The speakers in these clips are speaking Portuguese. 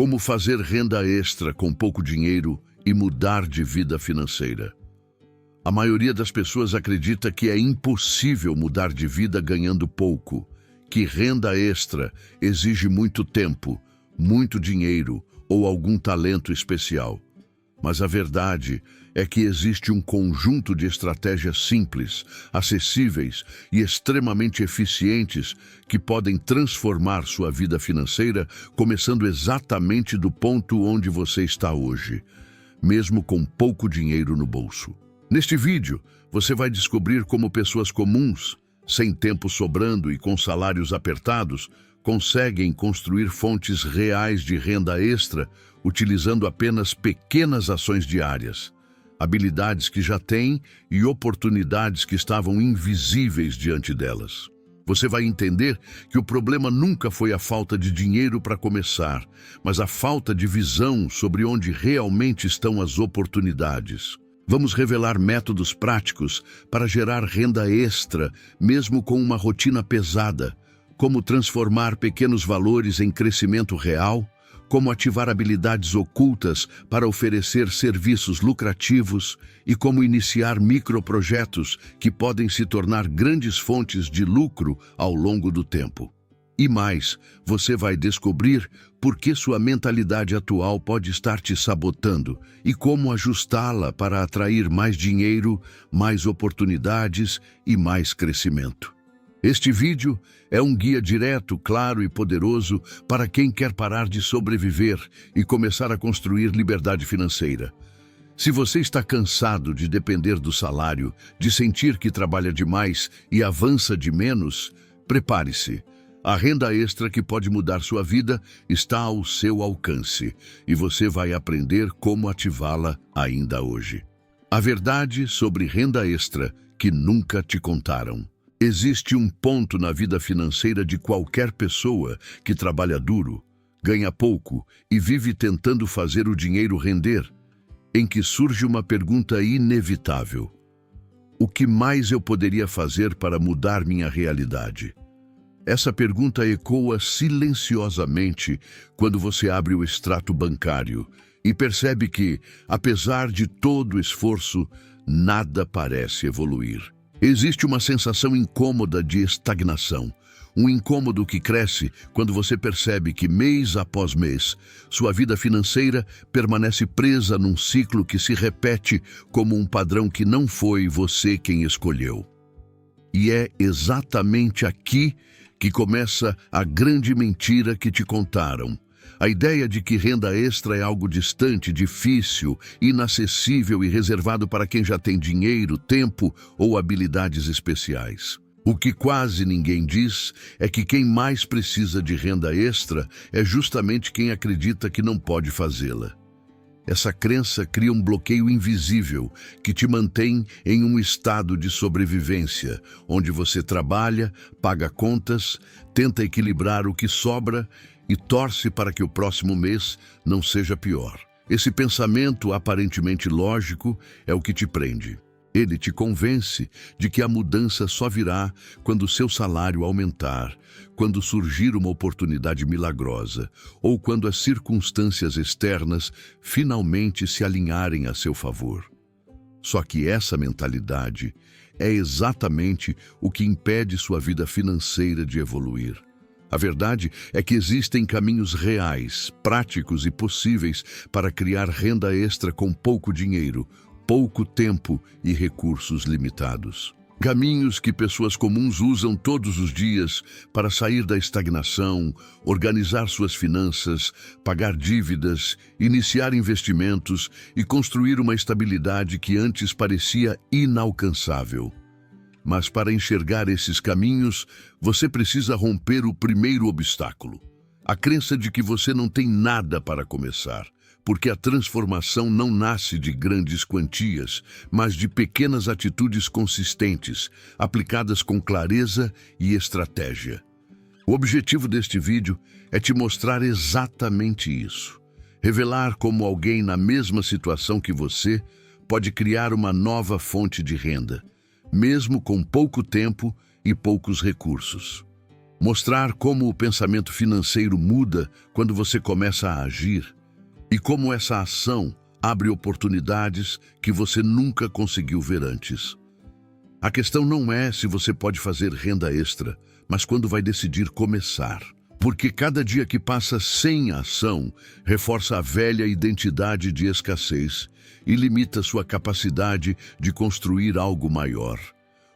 Como fazer renda extra com pouco dinheiro e mudar de vida financeira. A maioria das pessoas acredita que é impossível mudar de vida ganhando pouco, que renda extra exige muito tempo, muito dinheiro ou algum talento especial. Mas a verdade é que existe um conjunto de estratégias simples, acessíveis e extremamente eficientes que podem transformar sua vida financeira, começando exatamente do ponto onde você está hoje, mesmo com pouco dinheiro no bolso. Neste vídeo, você vai descobrir como pessoas comuns, sem tempo sobrando e com salários apertados, conseguem construir fontes reais de renda extra utilizando apenas pequenas ações diárias, habilidades que já têm e oportunidades que estavam invisíveis diante delas. Você vai entender que o problema nunca foi a falta de dinheiro para começar, mas a falta de visão sobre onde realmente estão as oportunidades. Vamos revelar métodos práticos para gerar renda extra, mesmo com uma rotina pesada, como transformar pequenos valores em crescimento real, como ativar habilidades ocultas para oferecer serviços lucrativos e como iniciar microprojetos que podem se tornar grandes fontes de lucro ao longo do tempo. E mais, você vai descobrir por que sua mentalidade atual pode estar te sabotando e como ajustá-la para atrair mais dinheiro, mais oportunidades e mais crescimento. Este vídeo é um guia direto, claro e poderoso para quem quer parar de sobreviver e começar a construir liberdade financeira. Se você está cansado de depender do salário, de sentir que trabalha demais e avança de menos, prepare-se. A renda extra que pode mudar sua vida está ao seu alcance e você vai aprender como ativá-la ainda hoje. A verdade sobre renda extra que nunca te contaram. Existe um ponto na vida financeira de qualquer pessoa que trabalha duro, ganha pouco e vive tentando fazer o dinheiro render, em que surge uma pergunta inevitável. O que mais eu poderia fazer para mudar minha realidade? Essa pergunta ecoa silenciosamente quando você abre o extrato bancário e percebe que, apesar de todo o esforço, nada parece evoluir. Existe uma sensação incômoda de estagnação, um incômodo que cresce quando você percebe que mês após mês, sua vida financeira permanece presa num ciclo que se repete como um padrão que não foi você quem escolheu. E é exatamente aqui que começa a grande mentira que te contaram. A ideia de que renda extra é algo distante, difícil, inacessível e reservado para quem já tem dinheiro, tempo ou habilidades especiais. O que quase ninguém diz é que quem mais precisa de renda extra é justamente quem acredita que não pode fazê-la. Essa crença cria um bloqueio invisível que te mantém em um estado de sobrevivência, onde você trabalha, paga contas, tenta equilibrar o que sobra e torce para que o próximo mês não seja pior. Esse pensamento aparentemente lógico é o que te prende. Ele te convence de que a mudança só virá quando seu salário aumentar, quando surgir uma oportunidade milagrosa ou quando as circunstâncias externas finalmente se alinharem a seu favor. Só que essa mentalidade é exatamente o que impede sua vida financeira de evoluir. A verdade é que existem caminhos reais, práticos e possíveis para criar renda extra com pouco dinheiro, pouco tempo e recursos limitados. Caminhos que pessoas comuns usam todos os dias para sair da estagnação, organizar suas finanças, pagar dívidas, iniciar investimentos e construir uma estabilidade que antes parecia inalcançável. Mas para enxergar esses caminhos, você precisa romper o primeiro obstáculo: a crença de que você não tem nada para começar, porque a transformação não nasce de grandes quantias, mas de pequenas atitudes consistentes, aplicadas com clareza e estratégia. O objetivo deste vídeo é te mostrar exatamente isso. Revelar como alguém na mesma situação que você pode criar uma nova fonte de renda, mesmo com pouco tempo e poucos recursos. Mostrar como o pensamento financeiro muda quando você começa a agir e como essa ação abre oportunidades que você nunca conseguiu ver antes. A questão não é se você pode fazer renda extra, mas quando vai decidir começar. Porque cada dia que passa sem ação reforça a velha identidade de escassez e limita sua capacidade de construir algo maior.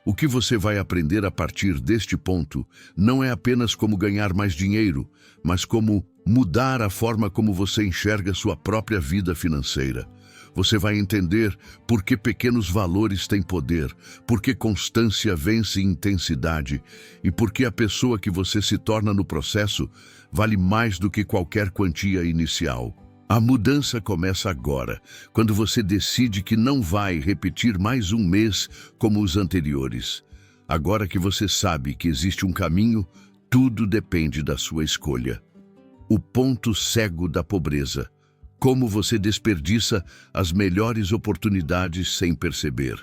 O que você vai aprender a partir deste ponto não é apenas como ganhar mais dinheiro, mas como mudar a forma como você enxerga sua própria vida financeira. Você vai entender por que pequenos valores têm poder, por que constância vence intensidade e por que a pessoa que você se torna no processo vale mais do que qualquer quantia inicial. A mudança começa agora, quando você decide que não vai repetir mais um mês como os anteriores. Agora que você sabe que existe um caminho, tudo depende da sua escolha. O ponto cego da pobreza. Como você desperdiça as melhores oportunidades sem perceber.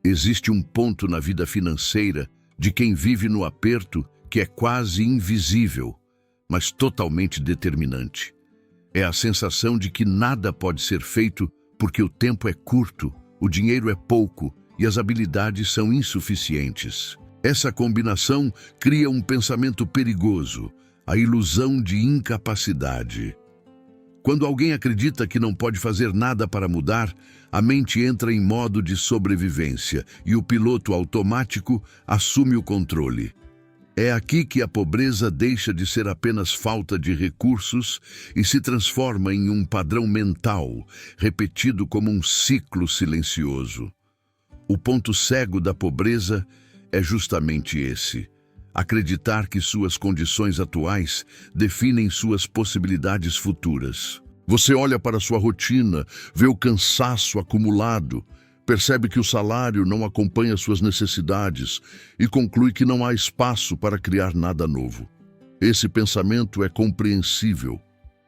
Existe um ponto na vida financeira de quem vive no aperto que é quase invisível, mas totalmente determinante. É a sensação de que nada pode ser feito porque o tempo é curto, o dinheiro é pouco e as habilidades são insuficientes. Essa combinação cria um pensamento perigoso, a ilusão de incapacidade. Quando alguém acredita que não pode fazer nada para mudar, a mente entra em modo de sobrevivência e o piloto automático assume o controle. É aqui que a pobreza deixa de ser apenas falta de recursos e se transforma em um padrão mental, repetido como um ciclo silencioso. O ponto cego da pobreza é justamente esse: acreditar que suas condições atuais definem suas possibilidades futuras. Você olha para sua rotina, vê o cansaço acumulado, percebe que o salário não acompanha suas necessidades e conclui que não há espaço para criar nada novo. Esse pensamento é compreensível,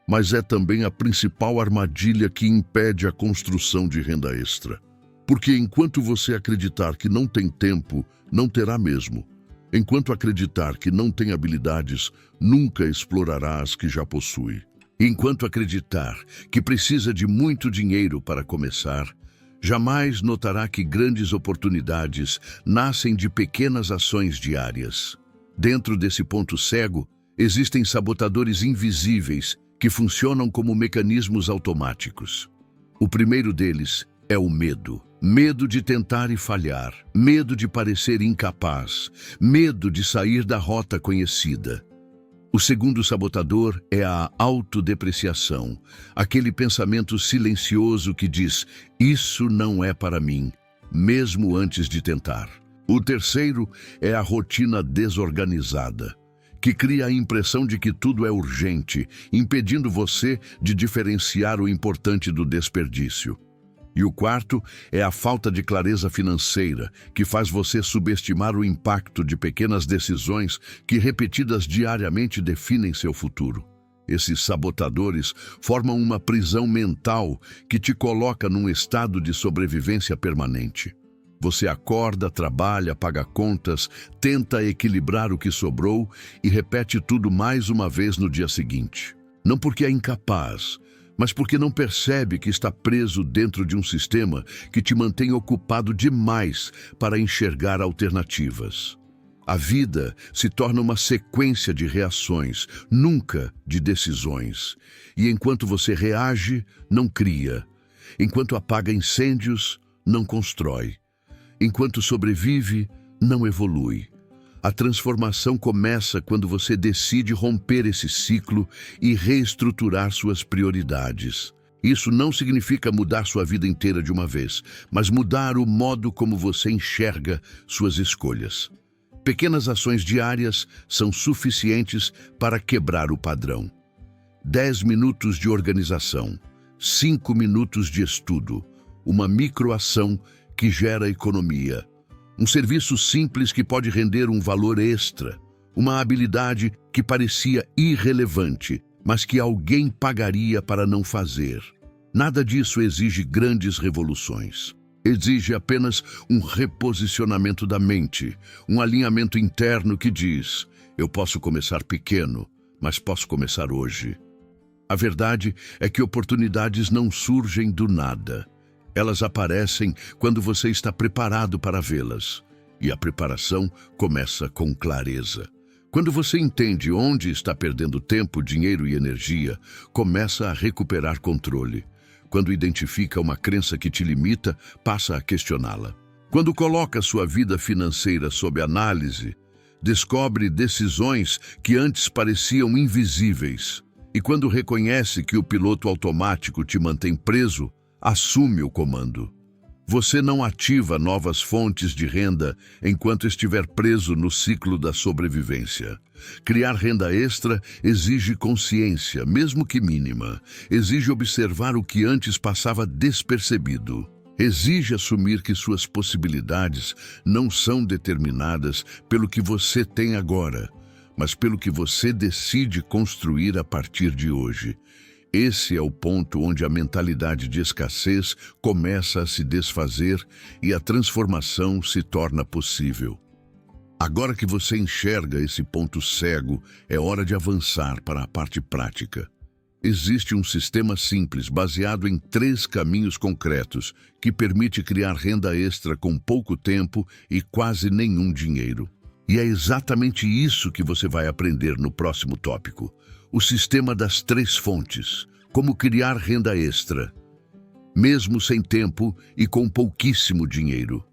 mas é também a principal armadilha que impede a construção de renda extra. Porque enquanto você acreditar que não tem tempo, não terá mesmo. Enquanto acreditar que não tem habilidades, nunca explorará as que já possui. Enquanto acreditar que precisa de muito dinheiro para começar, jamais notará que grandes oportunidades nascem de pequenas ações diárias. Dentro desse ponto cego, existem sabotadores invisíveis que funcionam como mecanismos automáticos. O primeiro deles é o medo. Medo de tentar e falhar, medo de parecer incapaz, medo de sair da rota conhecida. O segundo sabotador é a autodepreciação, aquele pensamento silencioso que diz: isso não é para mim, mesmo antes de tentar. O terceiro é a rotina desorganizada, que cria a impressão de que tudo é urgente, impedindo você de diferenciar o importante do desperdício. E o quarto é a falta de clareza financeira, que faz você subestimar o impacto de pequenas decisões que repetidas diariamente definem seu futuro. Esses sabotadores formam uma prisão mental que te coloca num estado de sobrevivência permanente. Você acorda, trabalha, paga contas, tenta equilibrar o que sobrou e repete tudo mais uma vez no dia seguinte. Não porque é incapaz, mas porque não percebe que está preso dentro de um sistema que te mantém ocupado demais para enxergar alternativas. A vida se torna uma sequência de reações, nunca de decisões. E enquanto você reage, não cria. Enquanto apaga incêndios, não constrói. Enquanto sobrevive, não evolui. A transformação começa quando você decide romper esse ciclo e reestruturar suas prioridades. Isso não significa mudar sua vida inteira de uma vez, mas mudar o modo como você enxerga suas escolhas. Pequenas ações diárias são suficientes para quebrar o padrão. 10 minutos de organização, 5 minutos de estudo, uma microação que gera economia. Um serviço simples que pode render um valor extra, uma habilidade que parecia irrelevante, mas que alguém pagaria para não fazer. Nada disso exige grandes revoluções. Exige apenas um reposicionamento da mente, um alinhamento interno que diz: Eu posso começar pequeno, mas posso começar hoje. A verdade é que oportunidades não surgem do nada. Elas aparecem quando você está preparado para vê-las. E a preparação começa com clareza. Quando você entende onde está perdendo tempo, dinheiro e energia, começa a recuperar controle. Quando identifica uma crença que te limita, passa a questioná-la. Quando coloca sua vida financeira sob análise, descobre decisões que antes pareciam invisíveis. E quando reconhece que o piloto automático te mantém preso, assume o comando. Você não ativa novas fontes de renda enquanto estiver preso no ciclo da sobrevivência. Criar renda extra exige consciência, mesmo que mínima. Exige observar o que antes passava despercebido. Exige assumir que suas possibilidades não são determinadas pelo que você tem agora, mas pelo que você decide construir a partir de hoje. Esse é o ponto onde a mentalidade de escassez começa a se desfazer e a transformação se torna possível. Agora que você enxerga esse ponto cego, é hora de avançar para a parte prática. Existe um sistema simples, baseado em 3 caminhos concretos, que permite criar renda extra com pouco tempo e quase nenhum dinheiro. E é exatamente isso que você vai aprender no próximo tópico. O sistema das 3 fontes. Como criar renda extra, mesmo sem tempo e com pouquíssimo dinheiro.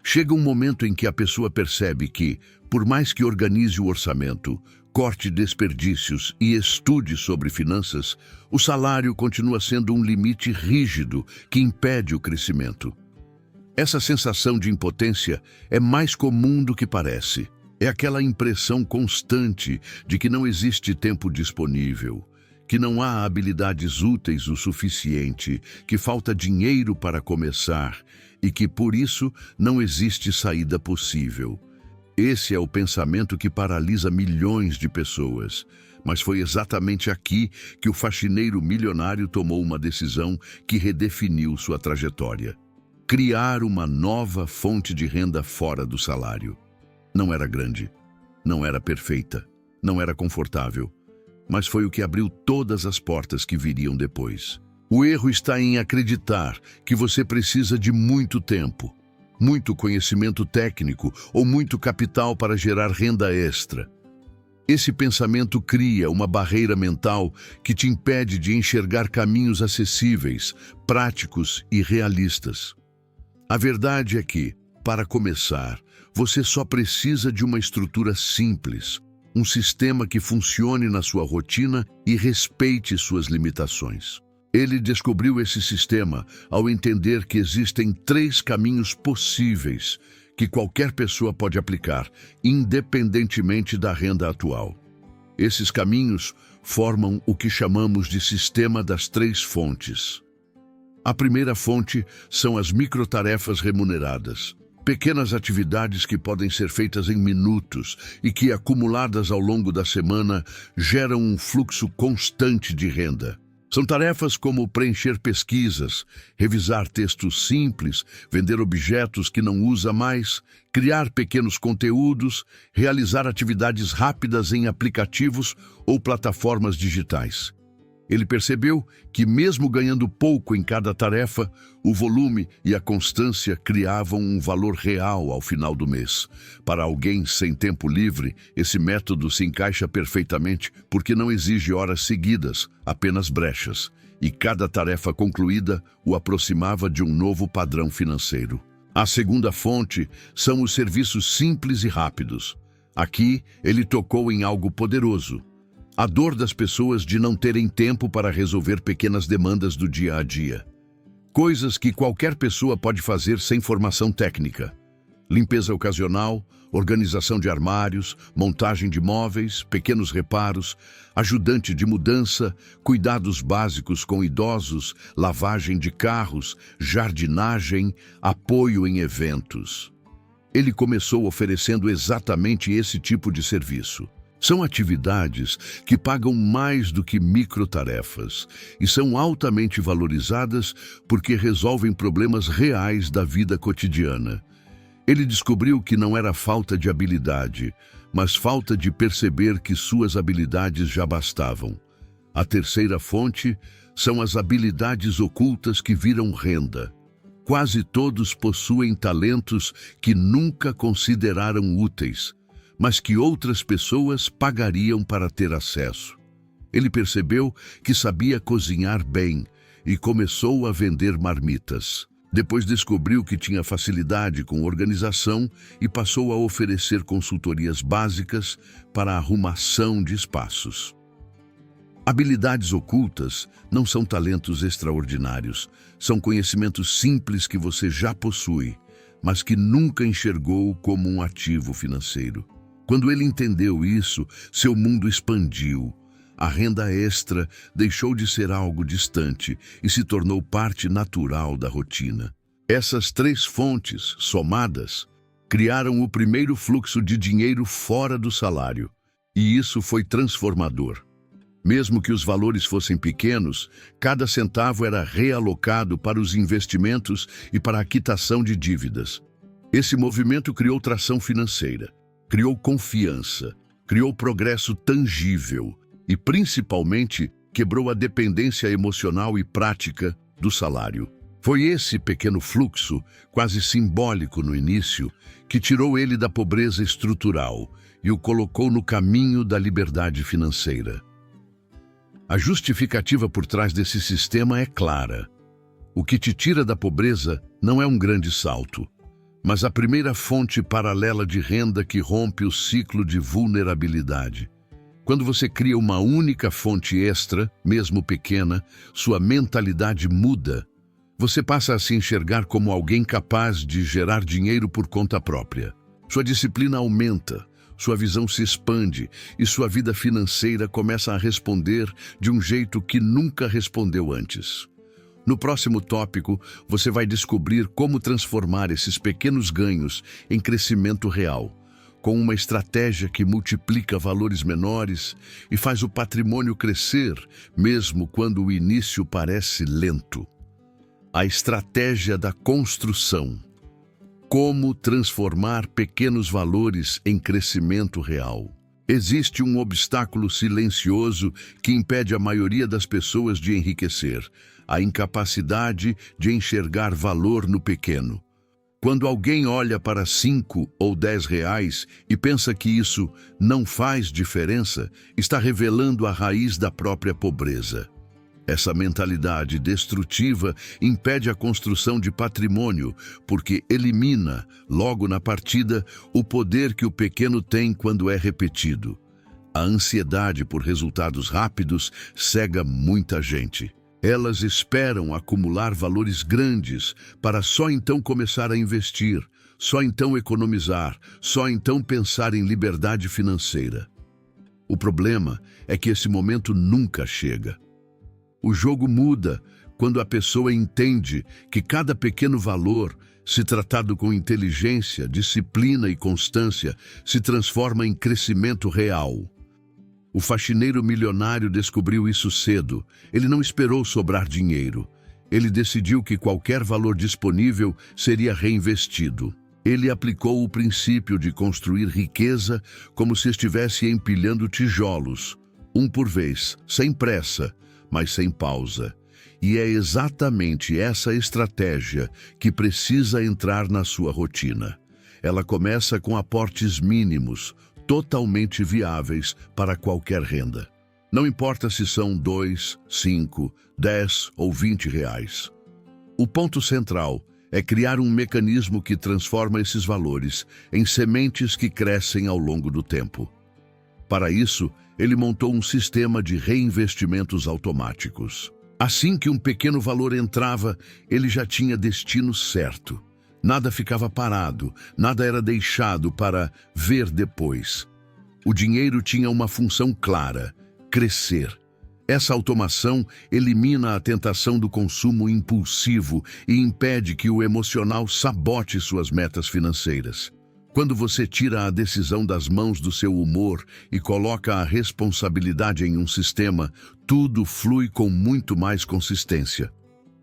Chega um momento em que a pessoa percebe que, por mais que organize o orçamento, corte desperdícios e estude sobre finanças, o salário continua sendo um limite rígido que impede o crescimento. Essa sensação de impotência é mais comum do que parece. É aquela impressão constante de que não existe tempo disponível, que não há habilidades úteis o suficiente, que falta dinheiro para começar e que, por isso, não existe saída possível. Esse é o pensamento que paralisa milhões de pessoas. Mas foi exatamente aqui que o faxineiro milionário tomou uma decisão que redefiniu sua trajetória. Criar uma nova fonte de renda fora do salário. Não era grande, não era perfeita, não era confortável, mas foi o que abriu todas as portas que viriam depois. O erro está em acreditar que você precisa de muito tempo, muito conhecimento técnico ou muito capital para gerar renda extra. Esse pensamento cria uma barreira mental que te impede de enxergar caminhos acessíveis, práticos e realistas. A verdade é que, para começar, você só precisa de uma estrutura simples, um sistema que funcione na sua rotina e respeite suas limitações. Ele descobriu esse sistema ao entender que existem 3 caminhos possíveis que qualquer pessoa pode aplicar, independentemente da renda atual. Esses caminhos formam o que chamamos de sistema das 3 fontes. A primeira fonte são as microtarefas remuneradas. Pequenas atividades que podem ser feitas em minutos e que, acumuladas ao longo da semana, geram um fluxo constante de renda. São tarefas como preencher pesquisas, revisar textos simples, vender objetos que não usa mais, criar pequenos conteúdos, realizar atividades rápidas em aplicativos ou plataformas digitais. Ele percebeu que, mesmo ganhando pouco em cada tarefa, o volume e a constância criavam um valor real ao final do mês. Para alguém sem tempo livre, esse método se encaixa perfeitamente porque não exige horas seguidas, apenas brechas, e cada tarefa concluída o aproximava de um novo padrão financeiro. A segunda fonte são os serviços simples e rápidos. Aqui, ele tocou em algo poderoso. A dor das pessoas de não terem tempo para resolver pequenas demandas do dia a dia. Coisas que qualquer pessoa pode fazer sem formação técnica. Limpeza ocasional, organização de armários, montagem de móveis, pequenos reparos, ajudante de mudança, cuidados básicos com idosos, lavagem de carros, jardinagem, apoio em eventos. Ele começou oferecendo exatamente esse tipo de serviço. São atividades que pagam mais do que microtarefas e são altamente valorizadas porque resolvem problemas reais da vida cotidiana. Ele descobriu que não era falta de habilidade, mas falta de perceber que suas habilidades já bastavam. A terceira fonte são as habilidades ocultas que viram renda. Quase todos possuem talentos que nunca consideraram úteis, mas que outras pessoas pagariam para ter acesso. Ele percebeu que sabia cozinhar bem e começou a vender marmitas. Depois descobriu que tinha facilidade com organização e passou a oferecer consultorias básicas para a arrumação de espaços. Habilidades ocultas não são talentos extraordinários, são conhecimentos simples que você já possui, mas que nunca enxergou como um ativo financeiro. Quando ele entendeu isso, seu mundo expandiu. A renda extra deixou de ser algo distante e se tornou parte natural da rotina. Essas três fontes, somadas, criaram o primeiro fluxo de dinheiro fora do salário, e isso foi transformador. Mesmo que os valores fossem pequenos, cada centavo era realocado para os investimentos e para a quitação de dívidas. Esse movimento criou tração financeira, criou confiança, criou progresso tangível e, principalmente, quebrou a dependência emocional e prática do salário. Foi esse pequeno fluxo, quase simbólico no início, que tirou ele da pobreza estrutural e o colocou no caminho da liberdade financeira. A justificativa por trás desse sistema é clara. O que te tira da pobreza não é um grande salto, mas a primeira fonte paralela de renda que rompe o ciclo de vulnerabilidade. Quando você cria uma única fonte extra, mesmo pequena, sua mentalidade muda. Você passa a se enxergar como alguém capaz de gerar dinheiro por conta própria. Sua disciplina aumenta. Sua visão se expande e sua vida financeira começa a responder de um jeito que nunca respondeu antes. No próximo tópico, você vai descobrir como transformar esses pequenos ganhos em crescimento real, com uma estratégia que multiplica valores menores e faz o patrimônio crescer, mesmo quando o início parece lento. A estratégia da construção. Como transformar pequenos valores em crescimento real? Existe um obstáculo silencioso que impede a maioria das pessoas de enriquecer: a incapacidade de enxergar valor no pequeno. Quando alguém olha para 5 ou 10 reais e pensa que isso não faz diferença, está revelando a raiz da própria pobreza. Essa mentalidade destrutiva impede a construção de patrimônio, porque elimina, logo na partida, o poder que o pequeno tem quando é repetido. A ansiedade por resultados rápidos cega muita gente. Elas esperam acumular valores grandes para só então começar a investir, só então economizar, só então pensar em liberdade financeira. O problema é que esse momento nunca chega. O jogo muda quando a pessoa entende que cada pequeno valor, se tratado com inteligência, disciplina e constância, se transforma em crescimento real. O faxineiro milionário descobriu isso cedo. Ele não esperou sobrar dinheiro. Ele decidiu que qualquer valor disponível seria reinvestido. Ele aplicou o princípio de construir riqueza como se estivesse empilhando tijolos, um por vez, sem pressa, mas sem pausa. E é exatamente essa estratégia que precisa entrar na sua rotina. Ela começa com aportes mínimos, totalmente viáveis para qualquer renda. Não importa se são 2, 5, 10 ou 20 reais. O ponto central é criar um mecanismo que transforma esses valores em sementes que crescem ao longo do tempo. Para isso, ele montou um sistema de reinvestimentos automáticos. Assim que um pequeno valor entrava, ele já tinha destino certo. Nada ficava parado, nada era deixado para ver depois. O dinheiro tinha uma função clara: crescer. Essa automação elimina a tentação do consumo impulsivo e impede que o emocional sabote suas metas financeiras. Quando você tira a decisão das mãos do seu humor e coloca a responsabilidade em um sistema, tudo flui com muito mais consistência.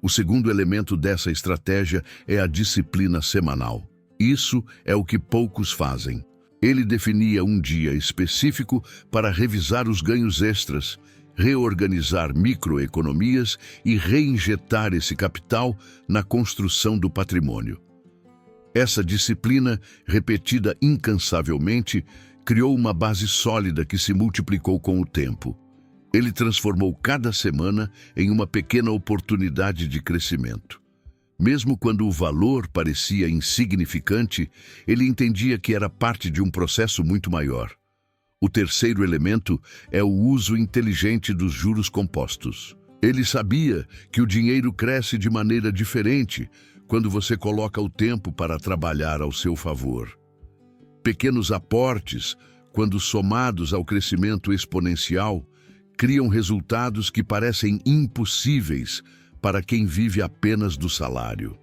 O segundo elemento dessa estratégia é a disciplina semanal. Isso é o que poucos fazem. Ele definia um dia específico para revisar os ganhos extras, reorganizar microeconomias e reinjetar esse capital na construção do patrimônio. Essa disciplina, repetida incansavelmente, criou uma base sólida que se multiplicou com o tempo. Ele transformou cada semana em uma pequena oportunidade de crescimento. Mesmo quando o valor parecia insignificante, ele entendia que era parte de um processo muito maior. O terceiro elemento é o uso inteligente dos juros compostos. Ele sabia que o dinheiro cresce de maneira diferente quando você coloca o tempo para trabalhar ao seu favor. Pequenos aportes, quando somados ao crescimento exponencial, criam resultados que parecem impossíveis para quem vive apenas do salário.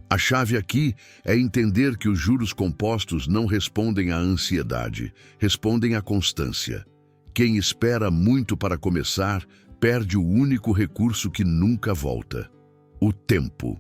A chave aqui é entender que os juros compostos não respondem à ansiedade, respondem à constância. Quem espera muito para começar, perde o único recurso que nunca volta: o tempo.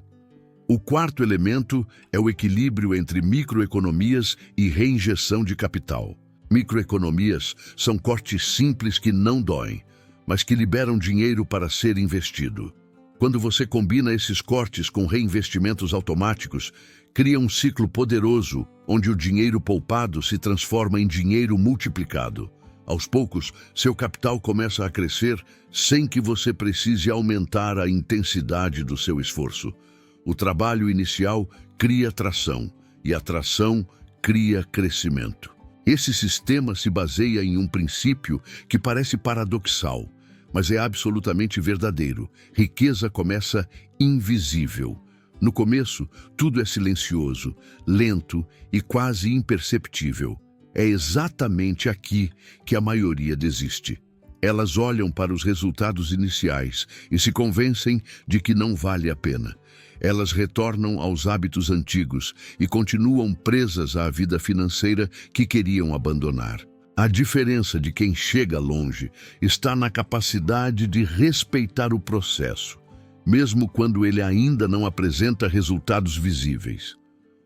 O quarto elemento é o equilíbrio entre microeconomias e reinjeção de capital. Microeconomias são cortes simples que não doem, mas que liberam dinheiro para ser investido. Quando você combina esses cortes com reinvestimentos automáticos, cria um ciclo poderoso, onde o dinheiro poupado se transforma em dinheiro multiplicado. Aos poucos, seu capital começa a crescer sem que você precise aumentar a intensidade do seu esforço. O trabalho inicial cria tração, e a tração cria crescimento. Esse sistema se baseia em um princípio que parece paradoxal, mas é absolutamente verdadeiro. Riqueza começa invisível. No começo, tudo é silencioso, lento e quase imperceptível. É exatamente aqui que a maioria desiste. Elas olham para os resultados iniciais e se convencem de que não vale a pena. Elas retornam aos hábitos antigos e continuam presas à vida financeira que queriam abandonar. A diferença de quem chega longe está na capacidade de respeitar o processo, mesmo quando ele ainda não apresenta resultados visíveis.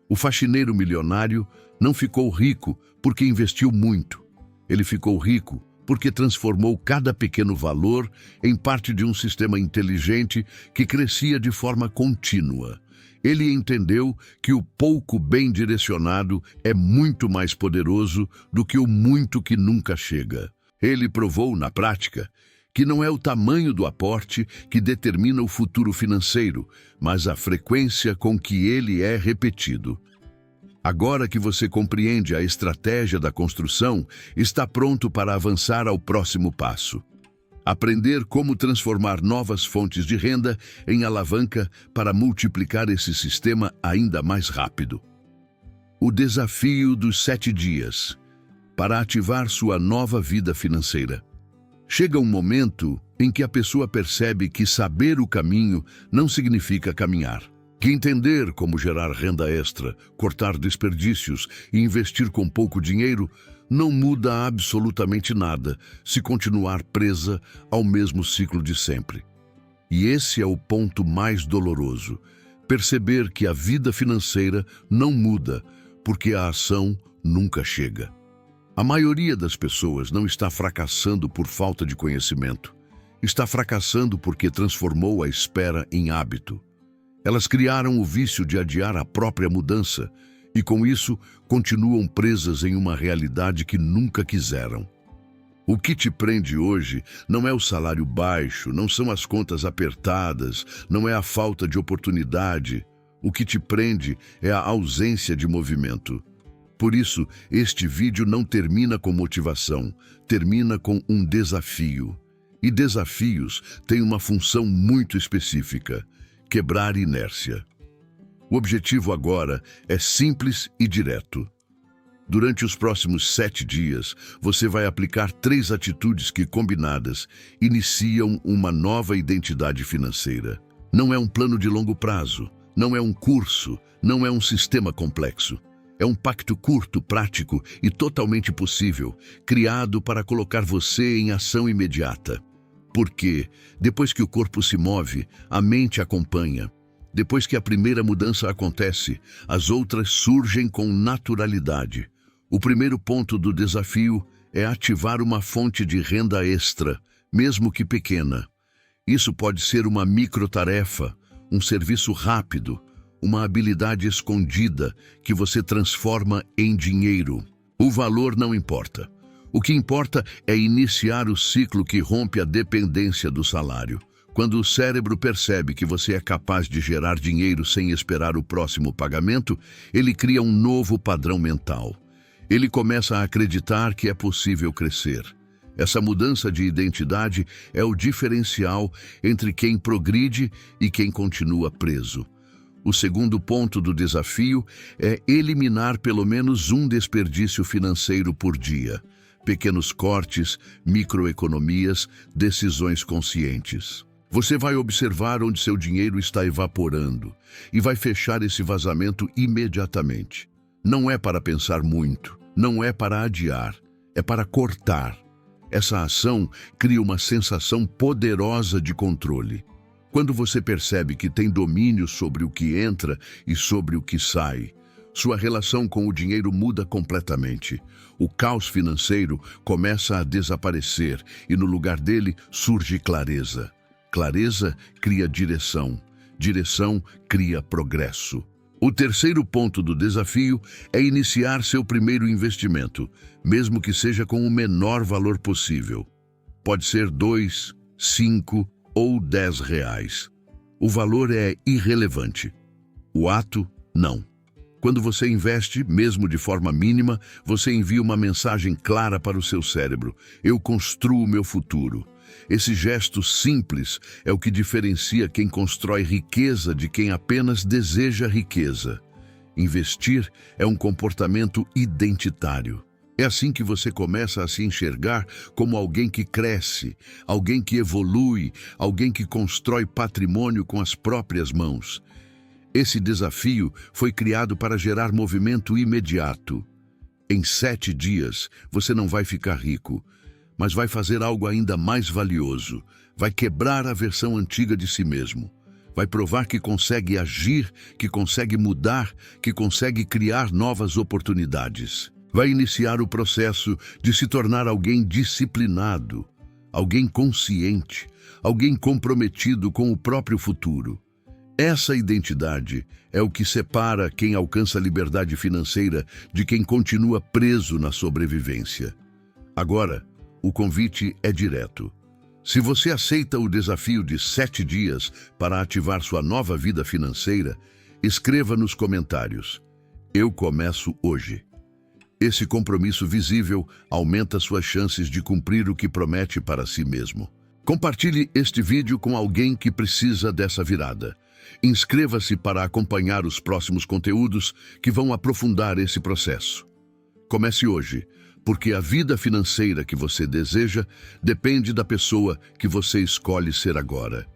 O faxineiro milionário não ficou rico porque investiu muito. Ele ficou rico porque transformou cada pequeno valor em parte de um sistema inteligente que crescia de forma contínua. Ele entendeu que o pouco bem direcionado é muito mais poderoso do que o muito que nunca chega. Ele provou, na prática, que não é o tamanho do aporte que determina o futuro financeiro, mas a frequência com que ele é repetido. Agora que você compreende a estratégia da construção, está pronto para avançar ao próximo passo. Aprender como transformar novas fontes de renda em alavanca para multiplicar esse sistema ainda mais rápido. O desafio dos 7 dias para ativar sua nova vida financeira. Chega um momento em que a pessoa percebe que saber o caminho não significa caminhar. Que entender como gerar renda extra, cortar desperdícios e investir com pouco dinheiro não muda absolutamente nada se continuar presa ao mesmo ciclo de sempre. E esse é o ponto mais doloroso: perceber que a vida financeira não muda porque a ação nunca chega. A maioria das pessoas não está fracassando por falta de conhecimento. Está fracassando porque transformou a espera em hábito. Elas criaram o vício de adiar a própria mudança e, com isso, continuam presas em uma realidade que nunca quiseram. O que te prende hoje não é o salário baixo, não são as contas apertadas, não é a falta de oportunidade. O que te prende é a ausência de movimento. Por isso, este vídeo não termina com motivação, termina com um desafio. E desafios têm uma função muito específica: quebrar inércia. O objetivo agora é simples e direto. Durante os próximos 7 dias, você vai aplicar 3 atitudes que, combinadas, iniciam uma nova identidade financeira. Não é um plano de longo prazo, não é um curso, não é um sistema complexo. É um pacto curto, prático e totalmente possível, criado para colocar você em ação imediata. Porque, depois que o corpo se move, a mente acompanha. Depois que a primeira mudança acontece, as outras surgem com naturalidade. O primeiro ponto do desafio é ativar uma fonte de renda extra, mesmo que pequena. Isso pode ser uma microtarefa, um serviço rápido, uma habilidade escondida que você transforma em dinheiro. O valor não importa. O que importa é iniciar o ciclo que rompe a dependência do salário. Quando o cérebro percebe que você é capaz de gerar dinheiro sem esperar o próximo pagamento, ele cria um novo padrão mental. Ele começa a acreditar que é possível crescer. Essa mudança de identidade é o diferencial entre quem progride e quem continua preso. O segundo ponto do desafio é eliminar pelo menos um desperdício financeiro por dia. Pequenos cortes, microeconomias, decisões conscientes. Você vai observar onde seu dinheiro está evaporando e vai fechar esse vazamento imediatamente. Não é para pensar muito, não é para adiar, é para cortar. Essa ação cria uma sensação poderosa de controle. Quando você percebe que tem domínio sobre o que entra e sobre o que sai, sua relação com o dinheiro muda completamente. O caos financeiro começa a desaparecer e no lugar dele surge clareza. Clareza cria direção. Direção cria progresso. O terceiro ponto do desafio é iniciar seu primeiro investimento, mesmo que seja com o menor valor possível. Pode ser 2, 5 ou 10 reais. O valor é irrelevante. O ato, não. Quando você investe, mesmo de forma mínima, você envia uma mensagem clara para o seu cérebro. Eu construo o meu futuro. Esse gesto simples é o que diferencia quem constrói riqueza de quem apenas deseja riqueza. Investir é um comportamento identitário. É assim que você começa a se enxergar como alguém que cresce, alguém que evolui, alguém que constrói patrimônio com as próprias mãos. Esse desafio foi criado para gerar movimento imediato. Em 7 dias, você não vai ficar rico, mas vai fazer algo ainda mais valioso. Vai quebrar a versão antiga de si mesmo. Vai provar que consegue agir, que consegue mudar, que consegue criar novas oportunidades. Vai iniciar o processo de se tornar alguém disciplinado, alguém consciente, alguém comprometido com o próprio futuro. Essa identidade é o que separa quem alcança a liberdade financeira de quem continua preso na sobrevivência. Agora, o convite é direto. Se você aceita o desafio de 7 dias para ativar sua nova vida financeira, escreva nos comentários: eu começo hoje. Esse compromisso visível aumenta suas chances de cumprir o que promete para si mesmo. Compartilhe este vídeo com alguém que precisa dessa virada. Inscreva-se para acompanhar os próximos conteúdos que vão aprofundar esse processo. Comece hoje, porque a vida financeira que você deseja depende da pessoa que você escolhe ser agora.